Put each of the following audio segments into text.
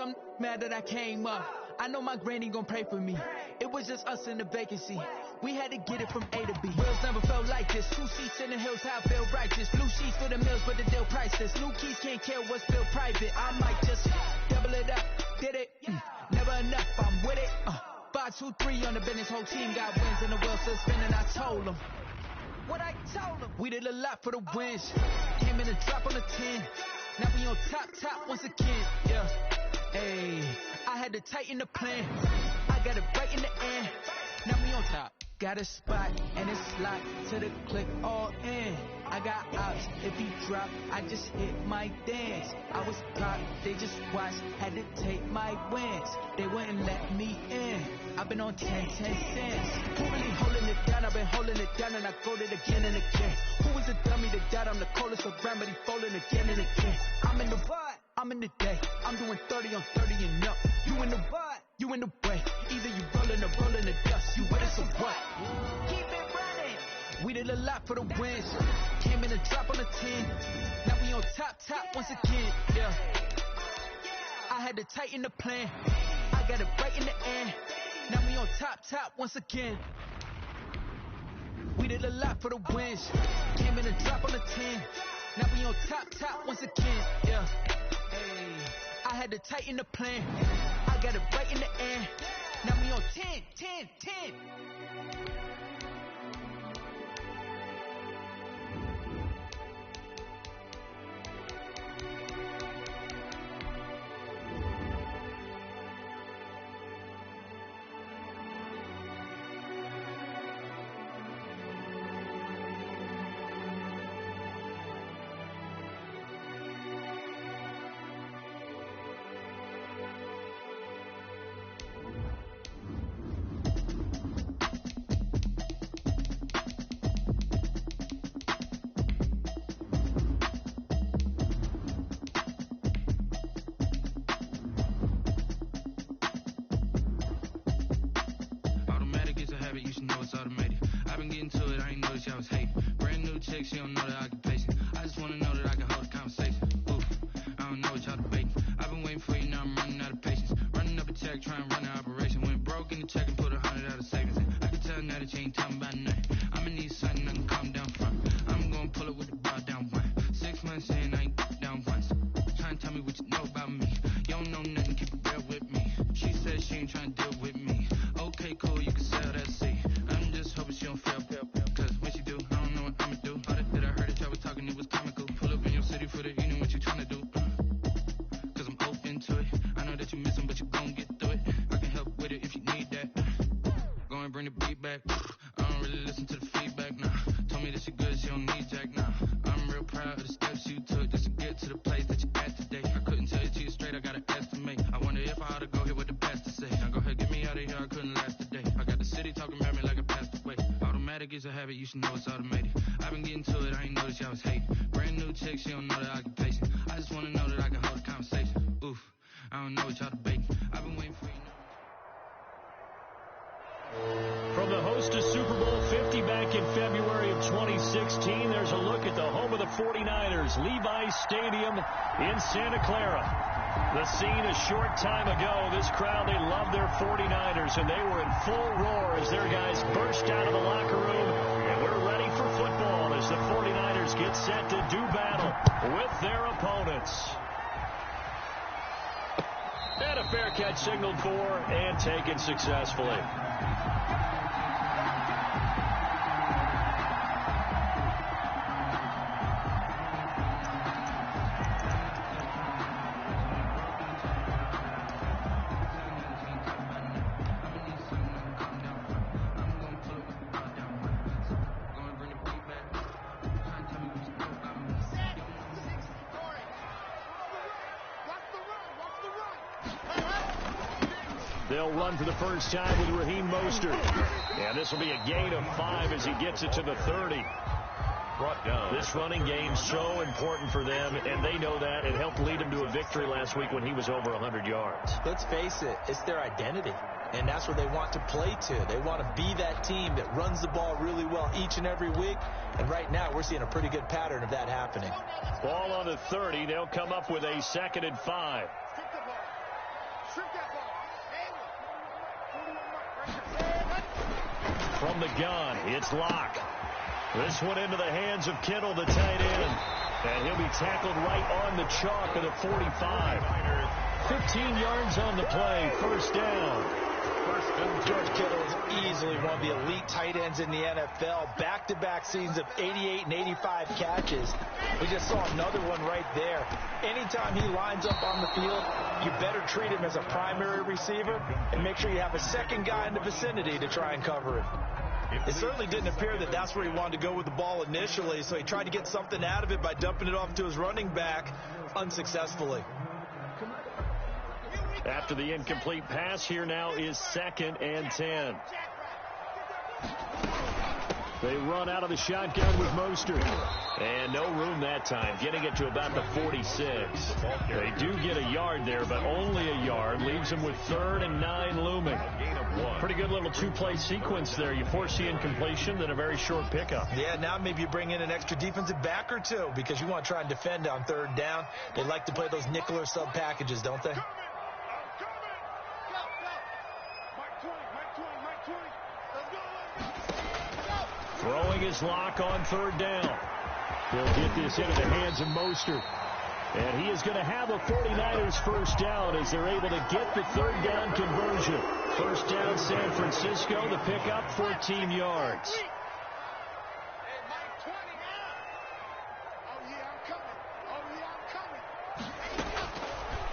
some mad that I came up. I know my granny gon' pray for me. It was just us in the vacancy. We had to get it from A to B. Wheels never felt like this. 2 seats in the hills, how I feel righteous. Blue sheets for the mills, but the deal priceless. New keys can't care what's still private. I might just double it up, did it. Never enough, I'm with it. 5, 2, 3 on the business. Whole team got wins and the wheels still spinning. I told them what I told them. We did a lot for the wins. Came in and drop on the 10. Now we on top once again. Yeah. Hey, I had to tighten the plan. I got it right in the end. Now we on top. Got a spot and it's locked to the click all in. I got ops. If he drop, I just hit my dance. I was blocked, they just watched. Had to take my wins. They wouldn't let me in. I've been on 10 cents. Who really holding it down? I've been holding it down and I go it again and again. Who was the dummy that died? I'm the coldest around, but he folding again and again. I'm in the what? I'm in the day. I'm doing 30 on 30 and up. You in the what? You in the way. Either you rolling or rolling the dust. You with us or what? Keep it running. We did a lot for the wins. Came in and drop on the 10. Now we on top once again. Yeah. I had to tighten the plan. I got it right in the end. Now we on top once again. We did a lot for the wins. Came in and drop on the 10. Now we on top once again. Yeah. Hey, I had to tighten the plan. I got it right in the end. Now we on 10. She don't know the occupation. I just wanna know that I can hold a conversation. Oof, I don't know what y'all debating. I've been waiting for you, now I'm running out of patience. Running up a check, trying to run an operation. Went broke in the check and put 100 out of savings. I can tell now that you ain't talking about nothing. I'ma need something I can calm down from. I'm gonna pull it with the bar down one. 6 months in, I ain't down once. Trying to tell me what you know about me. You don't know nothing, keep it real with me. She said she ain't trying to deal with me. Okay, cool, you can sell that seat. I'm just hoping she don't fail. Cause when she do, I don't know what I'ma do. That I heard that y'all was talking, it was comical. Pull up in your city for the evening, what you tryna do? Cause I'm open to it. I know that you missing, but you gon' get through it. I can help with it if you need that. Go and bring the beat back. I don't really listen to the feedback, nah. Told me that she good, she don't need jack, nah. I'm real proud of the steps you took just to get to the place that you at today. I couldn't tell you to you straight, I gotta estimate. I wonder if I ought to go here with the best to say. Now go ahead, get me out of here, I couldn't last today. I got the city talking about me like I passed away. Automatic is a habit, you should know it's automated. I've been getting to it, I ain't noticed y'all was hating. Brand new chick, she don't know the occupation. I just wanna know that I can hold a conversation. Oof, I don't know what y'all debating. I've been waiting for you. From the host of Super Bowl 50 back in February of 2016, there's a look at the home of the 49ers, Levi's Stadium in Santa Clara. The scene a short time ago, this crowd, they love their 49ers, and they were in full roar as their guys burst out of the locker room, and we're ready for football as the 49ers get set to do battle with their opponents. And a fair catch signaled for and taken successfully. They'll run for the first time with Raheem Mostert. And this will be a gain of 5 as he gets it to the 30. Brought down. This running game so important for them, and they know that. It helped lead them to a victory last week when he was over 100 yards. Let's face it, it's their identity. And that's what they want to play to. They want to be that team that runs the ball really well each and every week. And right now, we're seeing a pretty good pattern of that happening. Ball on the 30. They'll come up with a 2nd and 5. From the gun, it's Locke. This one into the hands of Kittle, the tight end. And he'll be tackled right on the chalk of the 45. 15 yards on the play, first down. George Kittle is easily one of the elite tight ends in the NFL. Back-to-back seasons of 88 and 85 catches. We just saw another one right there. Anytime he lines up on the field, you better treat him as a primary receiver and make sure you have a second guy in the vicinity to try and cover him. It certainly didn't appear that that's where he wanted to go with the ball initially, so he tried to get something out of it by dumping it off to his running back unsuccessfully. After the incomplete pass, here now is 2nd and 10. They run out of the shotgun with Mostert. And no room that time, getting it to about the 46. They do get a yard there, but only a yard. Leaves them with 3rd and 9 looming. Pretty good little two-play sequence there. You force the incompletion, then a very short pickup. Yeah, now maybe you bring in an extra defensive back or two because you want to try and defend on 3rd down. They like to play those nickel or sub packages, don't they? Throwing his Lock on 3rd down. He'll get this into the hands of Mostert. And he is going to have a 49ers first down as they're able to get the 3rd down conversion. First down, San Francisco. The pickup, 14 yards.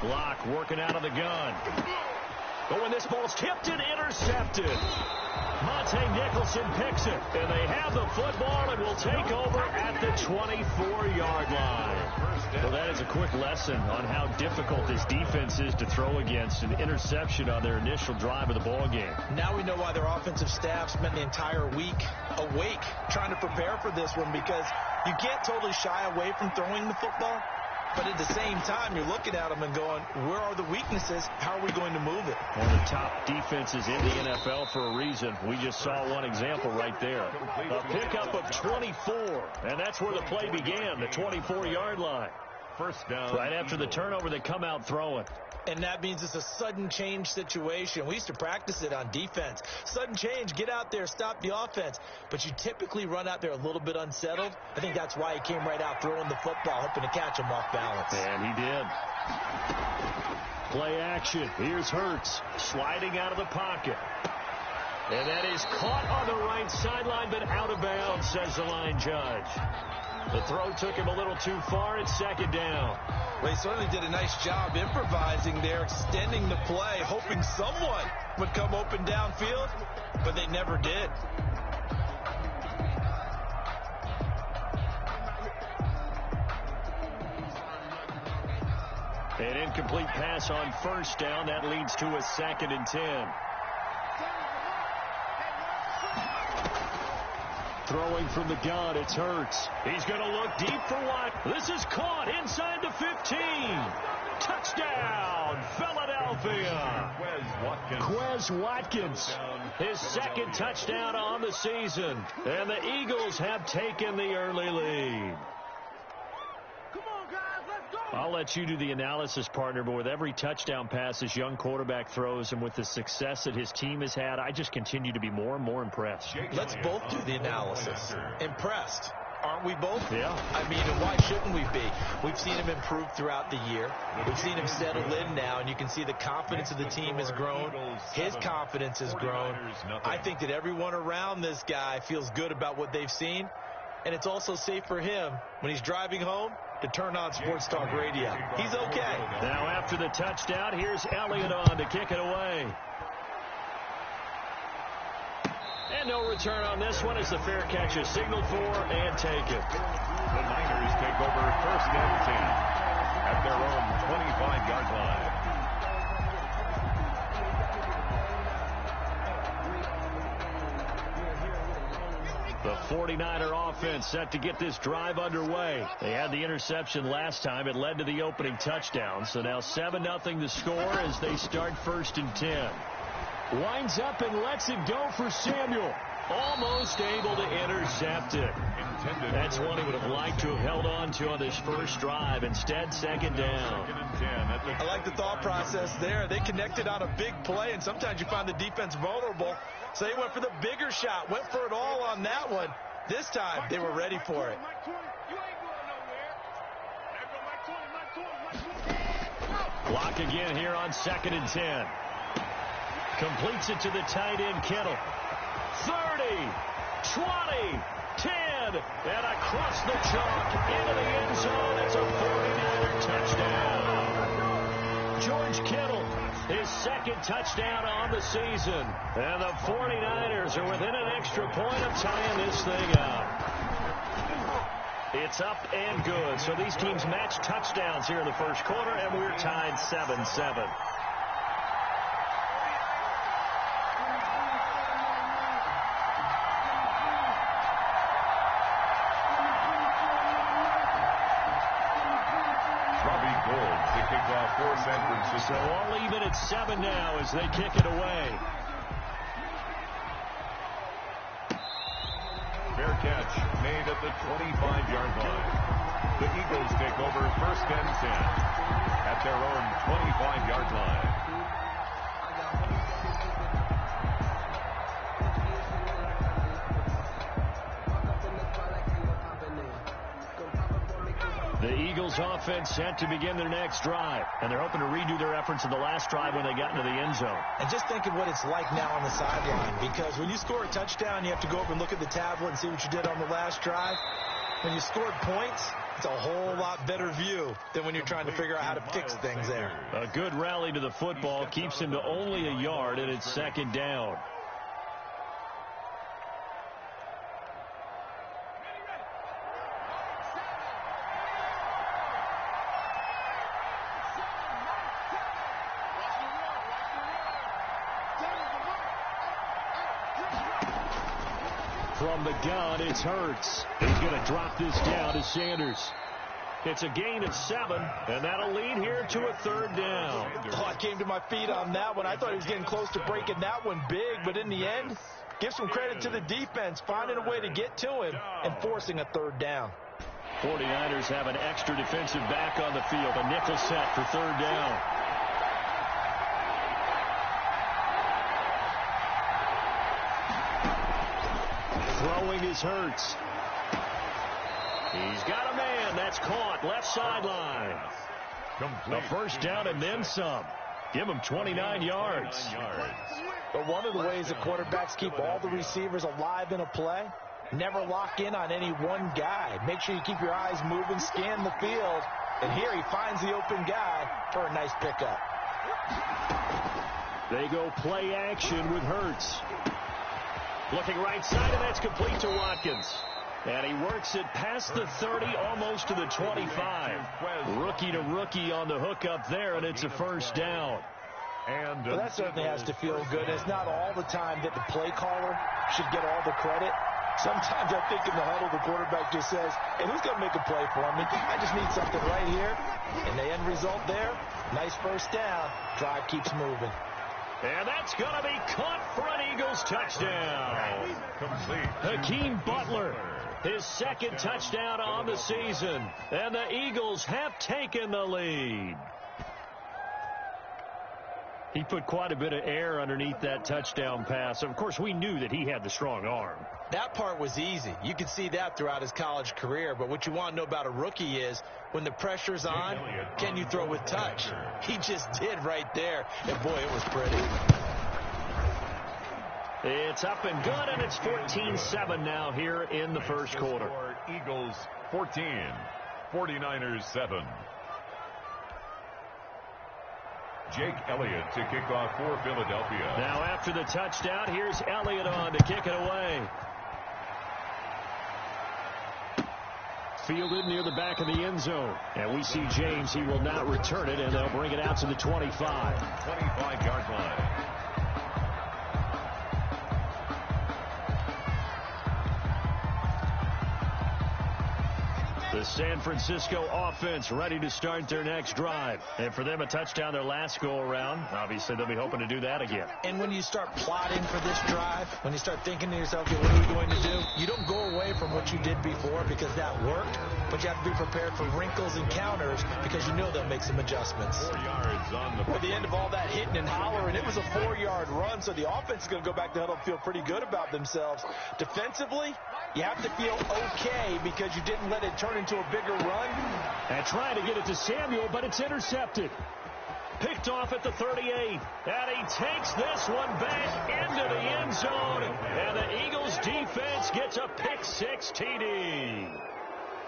Lock working out of the gun. But when this ball's tipped and intercepted, Monte Nicholson picks it, and they have the football and will take over at the 24-yard line. Well, that is a quick lesson on how difficult this defense is to throw against. An interception on their initial drive of the ball game. Now we know why their offensive staff spent the entire week awake trying to prepare for this one, because you can't totally shy away from throwing the football. But at the same time, you're looking at them and going, where are the weaknesses? How are we going to move it? One of the top defenses in the NFL for a reason. We just saw one example right there. A pickup of 24, and that's where the play began, the 24-yard line. First down. Right after the turnover, they come out throwing. And that means it's a sudden change situation. We used to practice it on defense. Sudden change, get out there, stop the offense. But you typically run out there a little bit unsettled. I think that's why he came right out throwing the football, hoping to catch him off balance. And he did. Play action. Here's Hurts sliding out of the pocket. And that is caught on the right sideline, but out of bounds, says the line judge. The throw took him a little too far. It's 2nd down. Well, he certainly did a nice job improvising there, extending the play, hoping someone would come open downfield, but they never did. An incomplete pass on first down. That leads to a 2nd and 10. Throwing from the gun, it's Hurts. He's going to look deep for Watt. This is caught inside the 15. Touchdown, Philadelphia. Quez Watkins, his 2nd touchdown on the season. And the Eagles have taken the early lead. I'll let you do the analysis, partner, but with every touchdown pass this young quarterback throws and with the success that his team has had, I just continue to be more and more impressed. Let's both do the analysis. Impressed. Aren't we both? Yeah. I mean, and why shouldn't we be? We've seen him improve throughout the year. We've seen him settle in now, and you can see the confidence of the team has grown. His confidence has grown. I think that everyone around this guy feels good about what they've seen, and it's also safe for him when he's driving home to turn on Sports Talk Radio. He's okay. Now after the touchdown, here's Elliott on to kick it away. And no return on this one as the fair catch is signaled for and taken. The Niners take over 1st and 10 at their own 25-yard line. The 49er offense set to get this drive underway. They had the interception last time. It led to the opening touchdown. So now 7-0 the score as they start 1st and 10. Winds up and lets it go for Samuel. Almost able to intercept it. That's one he would have liked to have held on to on this first drive. Instead, second down. I like the thought process there. They connected on a big play, and sometimes you find the defense vulnerable. So they went for the bigger shot, went for it all on that one. This time, they were ready for it. Block again here on 2nd and 10. Completes it to the tight end, Kittle. 30, 20, 10, and across the chalk into the end zone. It's a 49er touchdown. George Kittle, his second touchdown on the season. And the 49ers are within an extra point of tying this thing up. It's up and good. So these teams match touchdowns here in the first quarter, and we're tied 7-7. For San Francisco. So all even at 7 now as they kick it away. Fair catch made at the 25-yard line. The Eagles take over 1st and 10 at their own 25-yard line. The Eagles offense set to begin their next drive, and they're hoping to redo their efforts in the last drive when they got into the end zone. And just think of what it's like now on the sideline, because when you score a touchdown, you have to go up and look at the tablet and see what you did on the last drive. When you scored points, it's a whole lot better view than when you're trying to figure out how to fix things there. A good rally to the football keeps him to only a yard, and it's 2nd down. From the gun, it's Hurts. He's going to drop this down to Sanders. It's a gain of 7, and that'll lead here to a 3rd down. Oh, I came to my feet on that one. I thought he was getting close to breaking that one big, but in the end, give some credit to the defense, finding a way to get to him and forcing a 3rd down. 49ers have an extra defensive back on the field, a nickel set for 3rd down. Throwing is Hurts. He's got a man. That's caught. Left sideline. A 1st down and then some. Give him 29 yards. But one of the ways the quarterbacks keep all the receivers alive in a play, never lock in on any one guy. Make sure you keep your eyes moving, scan the field. And here he finds the open guy for a nice pickup. They go play action with Hurts. Looking right side, and that's complete to Watkins. And he works it past the 30, almost to the 25. Rookie to rookie on the hook up there, and it's a 1st down. Well, that certainly has to feel good. It's not all the time that the play caller should get all the credit. Sometimes I think in the huddle, the quarterback just says, hey, who's going to make a play for me? I just need something right here. And the end result there, nice 1st down. Drive keeps moving. And that's going to be caught for an Eagles touchdown. Hakeem Butler, his 2nd touchdown on the season. And the Eagles have taken the lead. He put quite a bit of air underneath that touchdown pass. Of course, we knew that he had the strong arm. That part was easy. You could see that throughout his college career. But what you want to know about a rookie is when the pressure's on, can you throw with touch? He just did right there. And, boy, it was pretty. It's up and good, and it's 14-7 now here in the first quarter. Eagles 14, 49ers 7. Jake Elliott to kick off for Philadelphia. Now after the touchdown, here's Elliott on to kick it away. Fielded near the back of the end zone. And we see James. He will not return it, and they'll bring it out to the 25. 25-yard line. The San Francisco offense ready to start their next drive. And for them, a touchdown their last go-around. Obviously, they'll be hoping to do that again. And when you start plotting for this drive, when you start thinking to yourself, okay, what are we going to do? You don't go away from what you did before because that worked, but you have to be prepared for wrinkles and counters because you know they'll make some adjustments. 4 yards on the... At the end of all that hitting and hollering, it was a 4-yard run, so the offense is going to go back to huddle and feel pretty good about themselves. Defensively, you have to feel okay because you didn't let it turn into a bigger run. And trying to get it to Samuel, but it's intercepted. Picked off at the 38. And he takes this one back into the end zone. And the Eagles defense gets a pick-6 TD.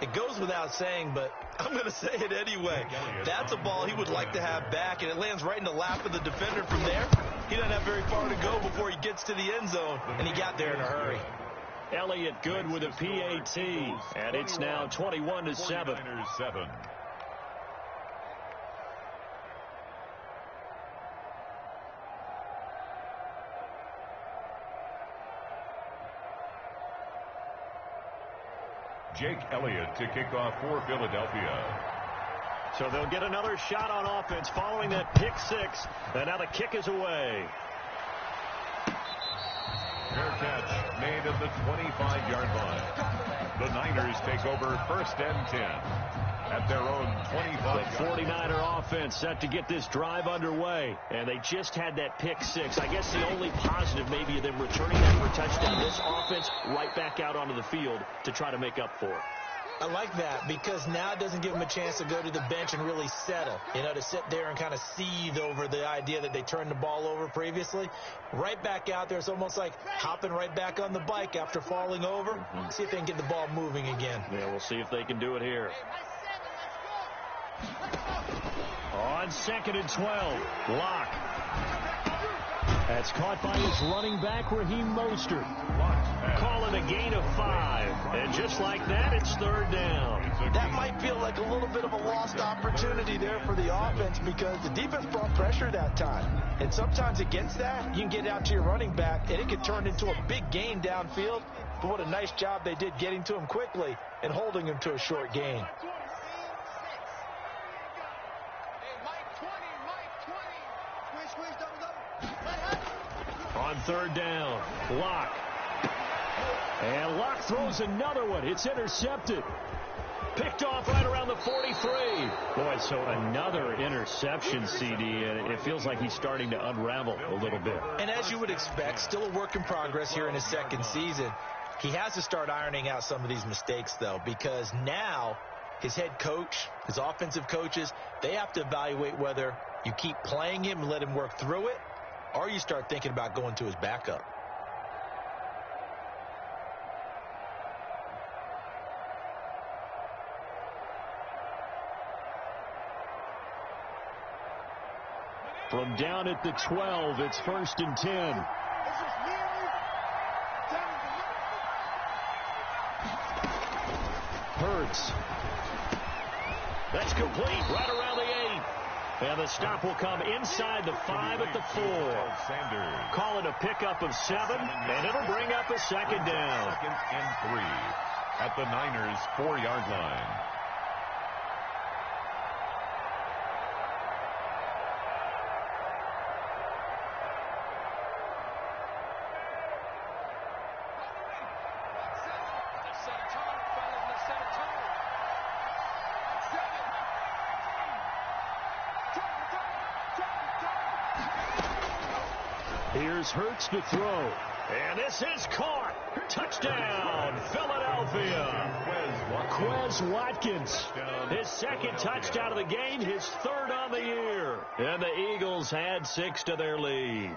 It goes without saying, but I'm going to say it anyway. That's a ball he would like to have back, and it lands right in the lap of the defender from there. He doesn't have very far to go before he gets to the end zone, and he got there in a hurry. Elliott good with a PAT, and it's now 21-7. 7. Jake Elliott to kick off for Philadelphia. So they'll get another shot on offense following that pick-6, and now the kick is away. Fair catch made at the 25-yard line. The Niners take over 1st and 10 at their own 25. The 49er offense set to get this drive underway, and they just had that pick-6. I guess the only positive maybe of them returning that for a touchdown. This offense right back out onto the field to try to make up for it. I like that because now it doesn't give them a chance to go to the bench and really settle, to sit there and kind of seethe over the idea that they turned the ball over previously. Right back out there, it's almost like hopping right back on the bike after falling over. See if they can get the ball moving again. Yeah, we'll see if they can do it here. On 2nd and 12, Locke. That's caught by his running back, Raheem Mostert. Call it a gain of 5. And just like that, it's 3rd down. That might feel like a little bit of a lost opportunity there for the offense because the defense brought pressure that time. And sometimes against that, you can get out to your running back, and it could turn into a big gain downfield. But what a nice job they did getting to him quickly and holding him to a short gain. On 3rd down, Locke. And Locke throws another one. It's intercepted. Picked off right around the 43. Boy, so another interception, CD, and it feels like he's starting to unravel a little bit. And as you would expect, still a work in progress here in his 2nd season. He has to start ironing out some of these mistakes, though, because now his head coach, his offensive coaches, they have to evaluate whether you keep playing him and let him work through it, or you start thinking about going to his backup. From down at the 12, it's 1st and 10. Hurts. That's complete right around the 8. And the stop will come inside the 5 at the 4. Call it a pickup of 7, and it'll bring up a 2nd down. 2nd and 3 at the Niners' 4-yard line. Here's Hurts to throw. And this is caught. Touchdown, Philadelphia. Quez Watkins. His 2nd touchdown of the game, his 3rd on the year. And the Eagles add 6 to their lead.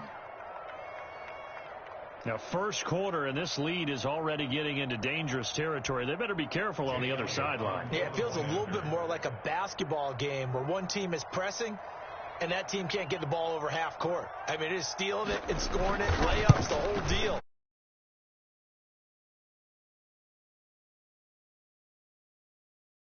Now, 1st quarter, and this lead is already getting into dangerous territory. They better be careful on the other sideline. Yeah, it feels a little bit more like a basketball game where one team is pressing and that team can't get the ball over half court. I mean, it is stealing it and scoring it, layups, the whole